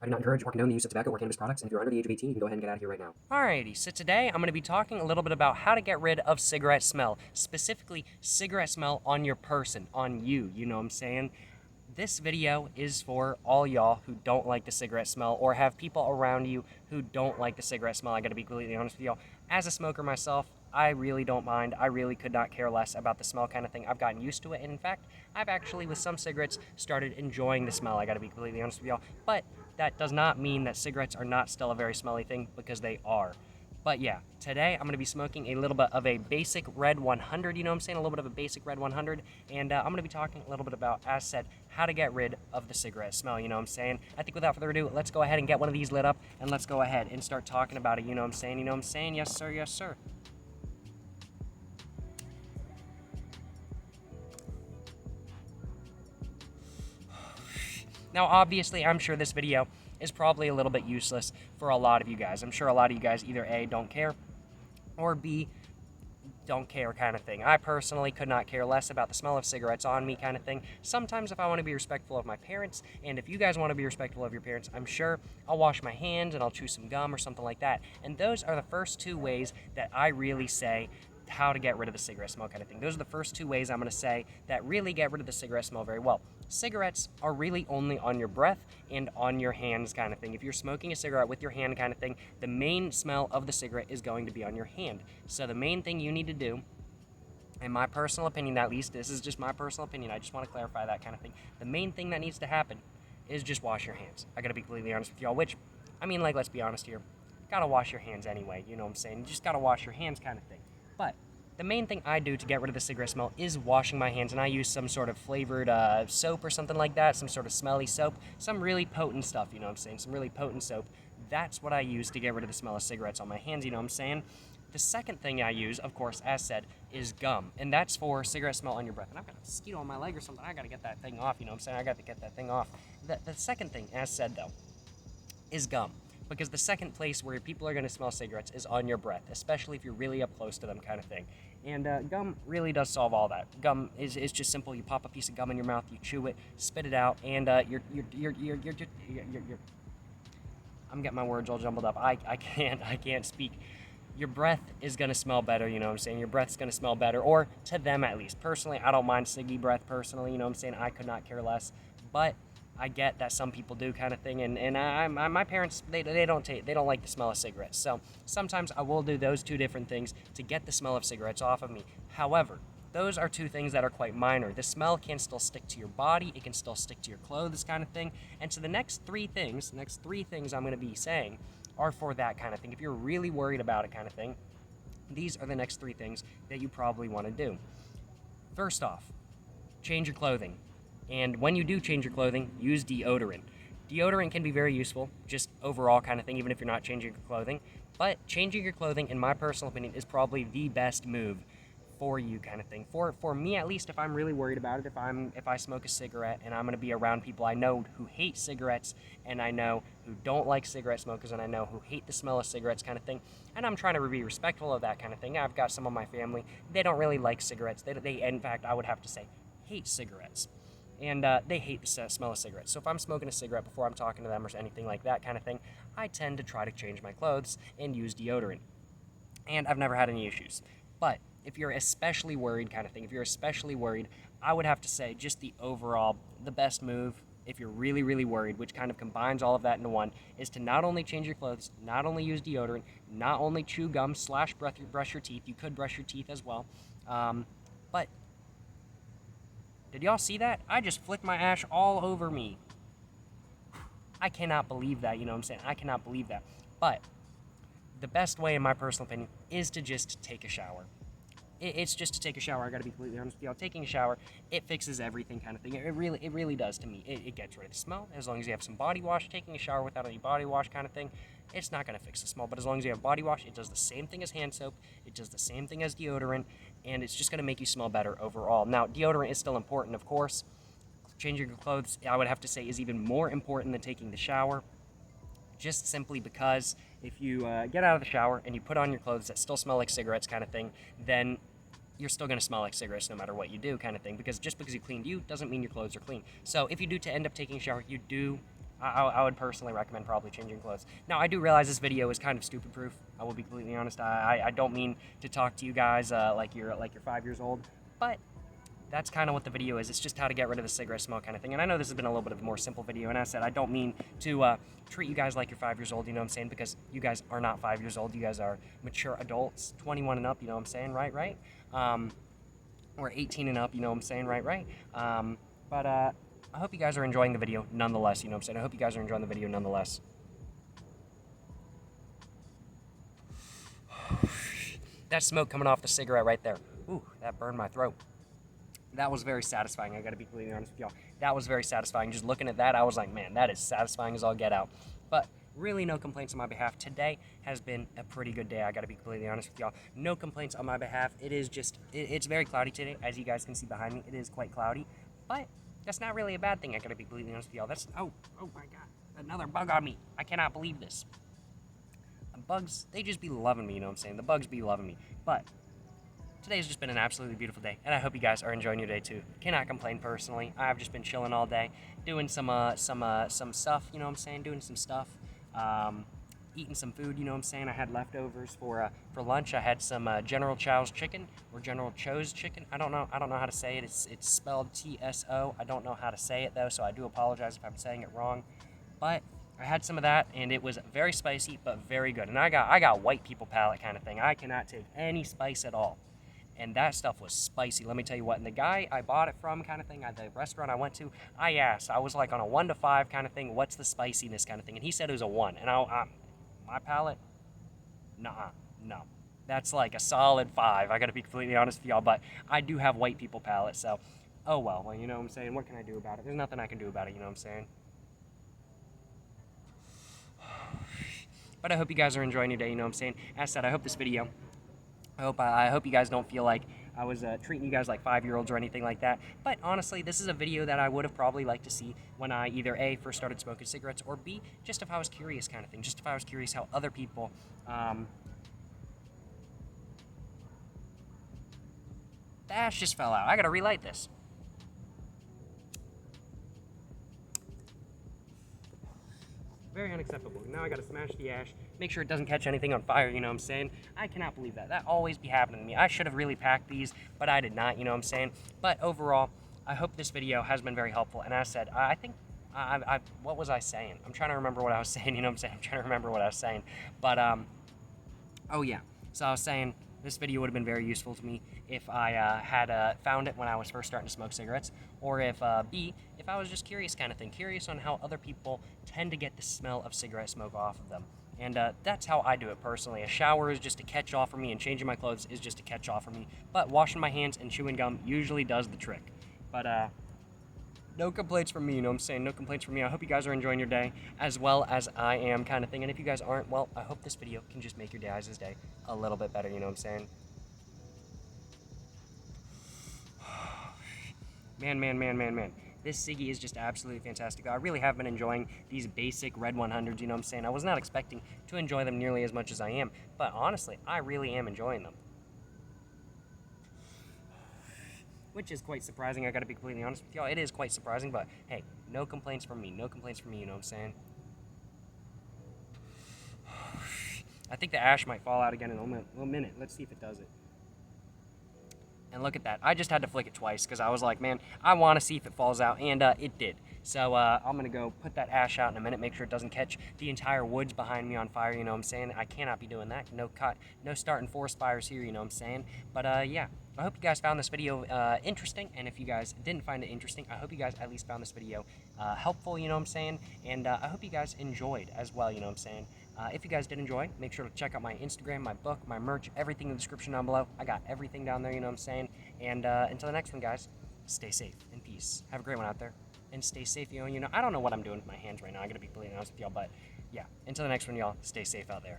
I do not encourage or condone the use of tobacco or cannabis products, and if you're under the age of 18, you can go ahead and get out of here right now. Alrighty, so today I'm going to be talking a little bit about how to get rid of cigarette smell, specifically cigarette smell on your person, on you, you know what I'm saying? This video is for all y'all who don't like the cigarette smell or have people around you who don't like the cigarette smell. I gotta be completely honest with y'all. As a smoker myself, I really don't mind. I really could not care less about the smell kind of thing. I've gotten used to it, and in fact, I've actually, with some cigarettes, started enjoying the smell. I gotta be completely honest with y'all. But that does not mean that cigarettes are not still a very smelly thing, because they are. But yeah, today I'm going to be smoking a little bit of a basic red 100, you know what I'm saying? A little bit of a basic red 100. And I'm going to be talking a little bit about, as said, how to get rid of the cigarette smell, you know what I'm saying? I think without further ado, let's go ahead and get one of these lit up, and let's go ahead and start talking about it, you know what I'm saying? You know what I'm saying? Yes, sir, yes, sir. Now, obviously, I'm sure this video is probably a little bit useless for a lot of you guys. I'm sure a lot of you guys either A, don't care, or B, don't care kind of thing. I personally could not care less about the smell of cigarettes on me kind of thing. Sometimes if I want to be respectful of my parents, and if you guys want to be respectful of your parents, I'm sure I'll wash my hands and I'll chew some gum or something like that. And those are the first two ways that I really say how to get rid of the cigarette smell kind of thing. Those are the first two ways I'm going to say that really get rid of the cigarette smell very well. Cigarettes are really only on your breath and on your hands kind of thing. If you're smoking a cigarette with your hand kind of thing, the main smell of the cigarette is going to be on your hand. So the main thing you need to do, in my personal opinion at least, this is just my personal opinion, I just want to clarify that kind of thing. The main thing that needs to happen is just wash your hands. I gotta be completely honest with y'all, which, I mean, like, let's be honest here. Gotta wash your hands anyway, you know what I'm saying? You just gotta wash your hands kind of thing. But the main thing I do to get rid of the cigarette smell is washing my hands, and I use some sort of flavored soap or something like that, some sort of smelly soap, some really potent stuff, you know what I'm saying? Some really potent soap. That's what I use to get rid of the smell of cigarettes on my hands, you know what I'm saying? The second thing I use, of course, as said, is gum, and that's for cigarette smell on your breath. And I've got a mosquito on my leg or something. I gotta get that thing off, you know what I'm saying? I gotta get that thing off. The second thing, as said, though, is gum. Because the second place where people are going to smell cigarettes is on your breath, especially if you're really up close to them kind of thing. And gum really does solve all that. Gum is just simple. You pop a piece of gum in your mouth, you chew it, spit it out, and I'm getting my words all jumbled up. I can't speak. Your breath is going to smell better, you know what I'm saying? Your breath's going to smell better, or to them at least. Personally, I don't mind ciggy breath personally, you know what I'm saying? I could not care less. But I get that some people do kind of thing, and my parents, they don't like the smell of cigarettes. So sometimes I will do those two different things to get the smell of cigarettes off of me. However, those are two things that are quite minor. The smell can still stick to your body, it can still stick to your clothes kind of thing. And so the next three things I'm going to be saying are for that kind of thing. If you're really worried about it kind of thing, these are the next three things that you probably want to do. First off, change your clothing. And when you do change your clothing, use deodorant. Deodorant can be very useful, just overall kind of thing, even if you're not changing your clothing. But changing your clothing, in my personal opinion, is probably the best move for you kind of thing. For me at least, if I'm really worried about it, if I smoke a cigarette and I'm going to be around people I know who hate cigarettes, and I know who don't like cigarette smokers, and I know who hate the smell of cigarettes kind of thing, and I'm trying to be respectful of that kind of thing. I've got some of my family, they don't really like cigarettes. They in fact, I would have to say, hate cigarettes. And they hate the smell of cigarettes. So if I'm smoking a cigarette before I'm talking to them or anything like that kind of thing, I tend to try to change my clothes and use deodorant. And I've never had any issues. But if you're especially worried kind of thing, if you're especially worried, I would have to say just the overall, the best move, if you're really, really worried, which kind of combines all of that into one, is to not only change your clothes, not only use deodorant, not only chew gum / brush your teeth. You could brush your teeth as well. But did y'all see that? I just flicked my ash all over me. I cannot believe that, you know what I'm saying? I cannot believe that. But the best way, in my personal opinion, is to just take a shower. It's just to take a shower. I gotta be completely honest with y'all. Taking a shower, it fixes everything kind of thing. It really does to me. It gets rid of the smell. As long as you have some body wash, taking a shower without any body wash kind of thing, it's not gonna fix the smell. But as long as you have body wash, it does the same thing as hand soap. It does the same thing as deodorant, and it's just gonna make you smell better overall. Now, deodorant is still important, of course. Changing your clothes, I would have to say, is even more important than taking the shower. Just simply because if you get out of the shower and you put on your clothes that still smell like cigarettes kind of thing, then you're still going to smell like cigarettes no matter what you do kind of thing, because just because you cleaned you doesn't mean your clothes are clean. So if you do to end up taking a shower, you do I would personally recommend probably changing clothes. Now, I do realize this video is kind of stupid proof. I will be completely honest. I don't mean to talk to you guys like you're 5 years old, but that's kind of what the video is. It's just how to get rid of the cigarette smoke kind of thing. And I know this has been a little bit of a more simple video. And as I said, I don't mean to treat you guys like you're 5 years old, you know what I'm saying? Because you guys are not 5 years old. You guys are mature adults, 21 and up, you know what I'm saying? Right? Or 18 and up, you know what I'm saying? Right? But I hope you guys are enjoying the video nonetheless, you know what I'm saying? I hope you guys are enjoying the video nonetheless. That smoke coming off the cigarette right there. Ooh, that burned my throat. That was very satisfying. I gotta be completely honest with y'all. That was very satisfying. Just looking at that, I was like, man, that is satisfying as all get out. But really no complaints on my behalf. Today has been a pretty good day. I gotta be completely honest with y'all. No complaints on my behalf. It is just, it's very cloudy today. As you guys can see behind me, it is quite cloudy. But that's not really a bad thing. I gotta be completely honest with y'all. That's, oh my God, another bug on me. I cannot believe this. Bugs, they just be loving me, you know what I'm saying? The bugs be loving me. But today's just been an absolutely beautiful day, and I hope you guys are enjoying your day too. Cannot complain personally. I've just been chilling all day, doing some stuff, you know what I'm saying? Doing some stuff, eating some food, you know what I'm saying? I had leftovers for lunch. I had some General Chow's chicken or General Cho's chicken. I don't know how to say it. It's spelled TSO. I don't know how to say it though, so I do apologize if I'm saying it wrong. But I had some of that, and it was very spicy, but very good. And I got white people palate kind of thing. I cannot take any spice at all. And that stuff was spicy, let me tell you what. And the guy I bought it from kind of thing, at the restaurant I went to, I asked, I was like on a 1 to 5 kind of thing, what's the spiciness kind of thing? And he said it was a 1. And my palate, no. That's like a solid 5. I gotta be completely honest with y'all, but I do have white people palate, so, oh well, you know what I'm saying? What can I do about it? There's nothing I can do about it, you know what I'm saying? But I hope you guys are enjoying your day, you know what I'm saying? As said, I hope this video, I hope you guys don't feel like I was treating you guys like 5-year-olds or anything like that. But honestly, this is a video that I would have probably liked to see when I either A, first started smoking cigarettes, or B, just if I was curious kind of thing. Just if I was curious how other people, the ash just fell out. I gotta relight this. Very unacceptable. Now I gotta smash the ash, make sure it doesn't catch anything on fire, you know what I'm saying? I cannot believe that. That always be happening to me. I should have really packed these, but I did not, you know what I'm saying? But overall, I hope this video has been very helpful. And as I said, I think, what was I saying? I'm trying to remember what I was saying, you know what I'm saying? I'm trying to remember what I was saying. But, oh yeah. So I was saying, this video would have been very useful to me if I had found it when I was first starting to smoke cigarettes, or if B, if I was just curious kind of thing, curious on how other people tend to get the smell of cigarette smoke off of them. And that's how I do it personally. A shower is just a catch-all for me, and changing my clothes is just a catch-all for me. But washing my hands and chewing gum usually does the trick. But no complaints from me, you know what I'm saying? No complaints from me. I hope you guys are enjoying your day as well as I am kind of thing. And if you guys aren't, well, I hope this video can just make your guys' day a little bit better, you know what I'm saying? Man. This ciggy is just absolutely fantastic. I really have been enjoying these basic red 100s, you know what I'm saying? I was not expecting to enjoy them nearly as much as I am, but honestly, I really am enjoying them. Which is quite surprising, I gotta be completely honest with y'all. It is quite surprising, but hey, no complaints from me. No complaints from me, you know what I'm saying? I think the ash might fall out again in a minute. Let's see if it does it. And look at that. I just had to flick it twice because I was like, man, I want to see if it falls out, and it did. So I'm going to go put that ash out in a minute, make sure it doesn't catch the entire woods behind me on fire, you know what I'm saying? I cannot be doing that. No starting forest fires here, you know what I'm saying? But yeah, I hope you guys found this video interesting, and if you guys didn't find it interesting, I hope you guys at least found this video helpful, you know what I'm saying? And I hope you guys enjoyed as well, you know what I'm saying? If you guys did enjoy, make sure to check out my Instagram, my book, my merch, everything in the description down below. I got everything down there, you know what I'm saying? And until the next one, guys, stay safe and peace. Have a great one out there. And stay safe, you know, I don't know what I'm doing with my hands right now. I gotta be completely honest with y'all, but yeah, until the next one, y'all, stay safe out there.